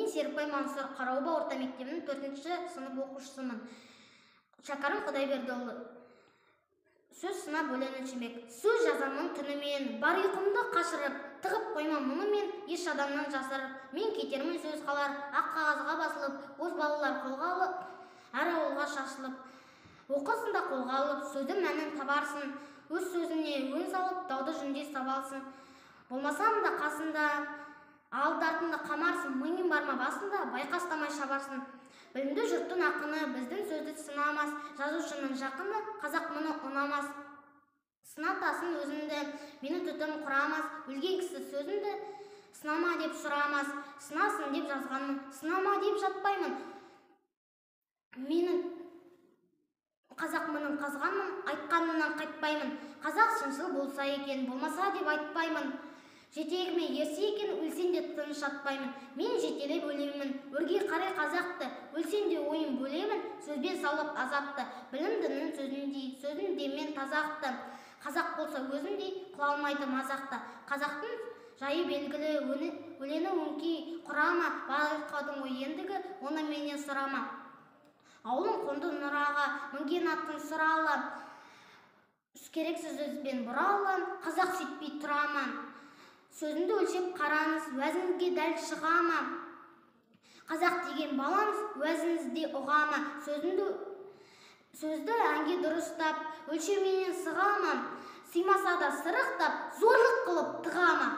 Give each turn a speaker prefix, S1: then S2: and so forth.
S1: Мен Серікбай Мансұр Қараоба орта мектебінің 4-ші сынып оқушысымын. Шәкәрім Құдайбердіұлы. Сөз сынап өлең өлшемек. Сөз жазамын түнімен, бар ұйқымды қашырып, тығып қоймам мұнымен еш адамнан жасырып. Мен кетермін сөз қалар, ақ қағазға басылып, боз балалар қолға алып, әр ауылға шашылып. Оқырсың да қолға алып, сөздің мәнін табарсың, өз сөзіне өн салып, дауды жүндес табалсың. Болмасам да қасында, алды артында қамарсың, миың барма басында, байқастамай шабарсың. Білімді жұрттың ақыны, біздің сөзді сынамас, жазушының жақыны, қазақ мұны ұнамас. Сынатасын өзіңді, мені түтім құрамас, өлген кісі сөзіңді сынама деп сұрамас. Сынасын деп жазғанмын, сынама деп жатпаймын. Мені қазақ мұның қазғанмын, айтқанымнан қайтпаймын. Қазақ шыншыл болса екен, болмаса деп айтпаймын. Жетегіме ерсе екен, өлсен де тыныш жатпаймын. Мен жетелеп өлемін, өрге қарай қазақты, өлсен де ойын бөлемін, сөзбен салып азапты. Білімдінің сөзінде мен тазақты, қазақ болса өзіндей қыла алмайды мазақты. Қазақтың жайы белгілі, өлені өңкей құрама, байқадың ғой ендігі, оны менен сұрама. Ауылым қонды нұраға, мінген аттың сұралы, керексіз сөзбен бұралы, қазақ сөйтпей тұраман. Сөзіңді өлшеп қараңыз, уәзінге дәл шығама. Қазақ деген балаңыз, уәзіңізде ұғама. Сөзді әнге дұрыстап, өлшеуменен сығама. Сыймаса да сырықтап, зорлық қылып тығама.